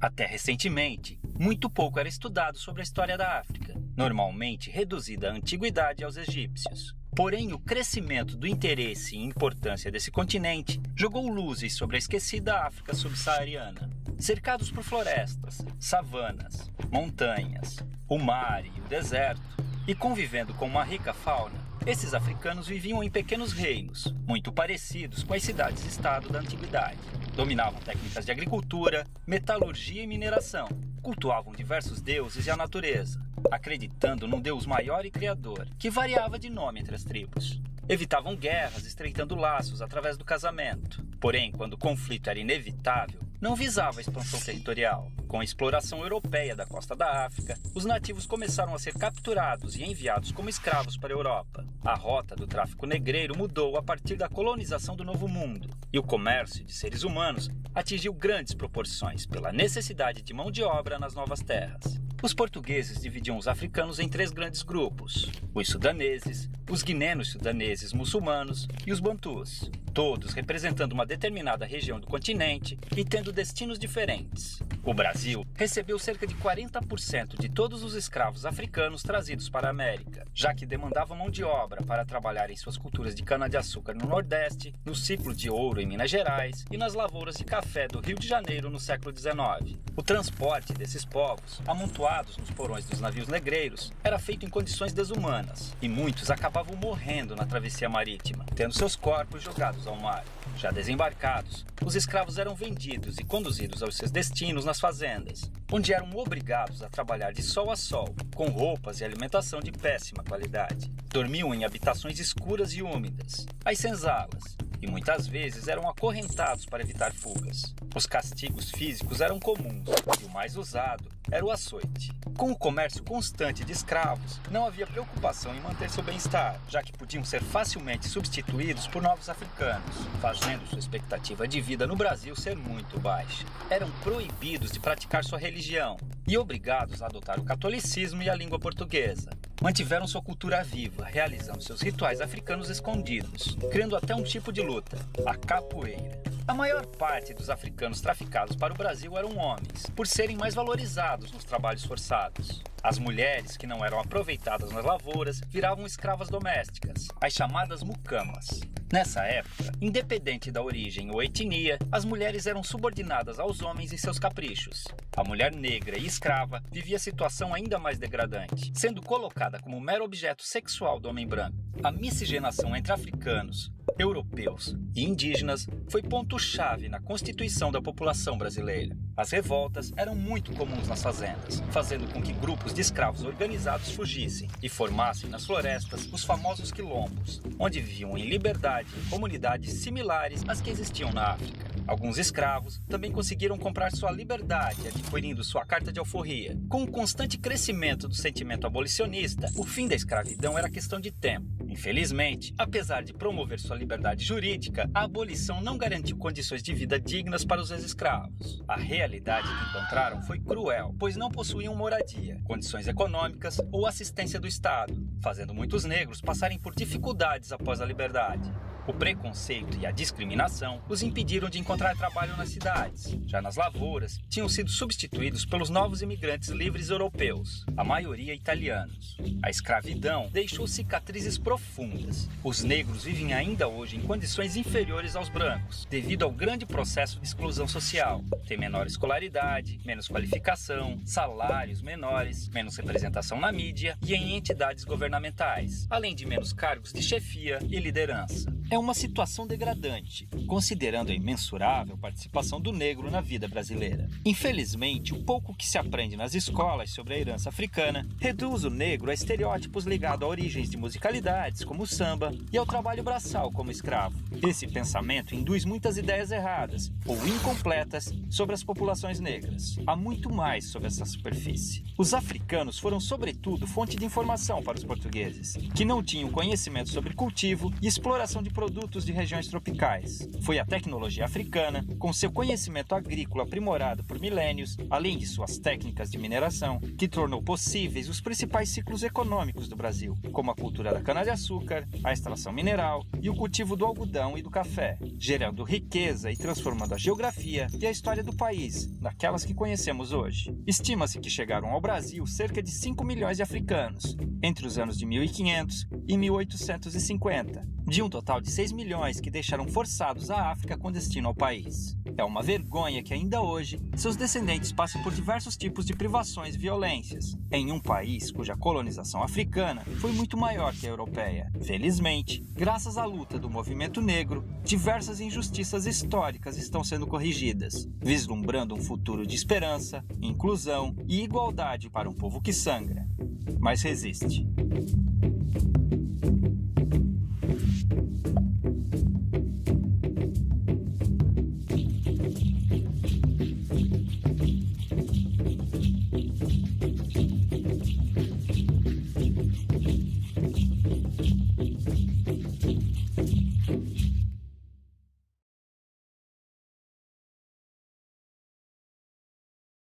Até recentemente, muito pouco era estudado sobre a história da África, normalmente reduzida à antiguidade aos egípcios. Porém, o crescimento do interesse e importância desse continente jogou luzes sobre a esquecida África subsaariana. Cercados por florestas, savanas, montanhas, o mar e o deserto, e convivendo com uma rica fauna, esses africanos viviam em pequenos reinos, muito parecidos com as cidades-estado da antiguidade. Dominavam técnicas de agricultura, metalurgia e mineração. Cultuavam diversos deuses e a natureza, acreditando num Deus maior e criador, que variava de nome entre as tribos. Evitavam guerras, estreitando laços através do casamento. Porém, quando o conflito era inevitável, não visava a expansão territorial. Com a exploração europeia da costa da África, os nativos começaram a ser capturados e enviados como escravos para a Europa. A rota do tráfico negreiro mudou a partir da colonização do Novo Mundo, e o comércio de seres humanos atingiu grandes proporções pela necessidade de mão de obra nas novas terras. Os portugueses dividiam os africanos em 3 grandes grupos: os sudaneses, os guinenos sudaneses muçulmanos e os bantus, todos representando uma determinada região do continente e tendo destinos diferentes. O Brasil recebeu cerca de 40% de todos os escravos africanos trazidos para a América, já que demandavam mão de obra para trabalhar em suas culturas de cana-de-açúcar no Nordeste, no ciclo de ouro em Minas Gerais e nas lavouras de café do Rio de Janeiro no século XIX. O transporte desses povos, amontoados nos porões dos navios negreiros, era feito em condições desumanas, e muitos acabavam morrendo na travessia marítima, tendo seus corpos jogados ao mar. Já desembarcados, os escravos eram vendidos e conduzidos aos seus destinos nas fazendas, onde eram obrigados a trabalhar de sol a sol, com roupas e alimentação de péssima qualidade. Dormiam em habitações escuras e úmidas, as senzalas, e muitas vezes eram acorrentados para evitar fugas. Os castigos físicos eram comuns, e o mais usado era o açoite. Com o comércio constante de escravos, não havia preocupação em manter seu bem-estar, já que podiam ser facilmente substituídos por novos africanos, fazendo sua expectativa de vida no Brasil ser muito baixa. Eram proibidos de praticar sua religião e obrigados a adotar o catolicismo e a língua portuguesa. Mantiveram sua cultura viva, realizando seus rituais africanos escondidos, criando até um tipo de luta, a capoeira. A maior parte dos africanos traficados para o Brasil eram homens, por serem mais valorizados nos trabalhos forçados. As mulheres que não eram aproveitadas nas lavouras viravam escravas domésticas, as chamadas mucamas. Nessa época, independente da origem ou etnia, as mulheres eram subordinadas aos homens em seus caprichos. A mulher negra e escrava vivia a situação ainda mais degradante, sendo colocada como mero objeto sexual do homem branco. A miscigenação entre africanos, europeus e indígenas foi ponto-chave na constituição da população brasileira. As revoltas eram muito comuns nas fazendas, fazendo com que grupos de escravos organizados fugissem e formassem nas florestas os famosos quilombos, onde viviam em liberdade em comunidades similares às que existiam na África. Alguns escravos também conseguiram comprar sua liberdade adquirindo sua carta de alforria. Com o constante crescimento do sentimento abolicionista, o fim da escravidão era questão de tempo. Infelizmente, apesar de promover sua liberdade jurídica, a abolição não garantiu condições de vida dignas para os ex-escravos. A realidade que encontraram foi cruel, pois não possuíam moradia, condições econômicas ou assistência do Estado, fazendo muitos negros passarem por dificuldades após a liberdade. O preconceito e a discriminação os impediram de encontrar trabalho nas cidades. Já nas lavouras, tinham sido substituídos pelos novos imigrantes livres europeus, a maioria italianos. A escravidão deixou cicatrizes profundas. Os negros vivem ainda hoje em condições inferiores aos brancos, devido ao grande processo de exclusão social. Tem menor escolaridade, menos qualificação, salários menores, menos representação na mídia e em entidades governamentais, além de menos cargos de chefia e liderança. É uma situação degradante, considerando a imensurável participação do negro na vida brasileira. Infelizmente, o pouco que se aprende nas escolas sobre a herança africana reduz o negro a estereótipos ligados a origens de musicalidades, como o samba, e ao trabalho braçal como escravo. Esse pensamento induz muitas ideias erradas ou incompletas sobre as populações negras. Há muito mais sobre essa superfície. Os africanos foram, sobretudo, fonte de informação para os portugueses, que não tinham conhecimento sobre cultivo e exploração de produtos de regiões tropicais. Foi a tecnologia africana, com seu conhecimento agrícola aprimorado por milênios, além de suas técnicas de mineração, que tornou possíveis os principais ciclos econômicos do Brasil, como a cultura da cana-de-açúcar, a extração mineral e o cultivo do algodão e do café, gerando riqueza e transformando a geografia e a história do país, naquelas que conhecemos hoje. Estima-se que chegaram ao Brasil cerca de 5 milhões de africanos, entre os anos de 1500 e 1850, de um total de 6 milhões que deixaram forçados a África com destino ao país. É uma vergonha que ainda hoje seus descendentes passem por diversos tipos de privações e violências, em um país cuja colonização africana foi muito maior que a europeia. Felizmente, graças à luta do movimento negro, diversas injustiças históricas estão sendo corrigidas, vislumbrando um futuro de esperança, inclusão e igualdade para um povo que sangra, mas resiste.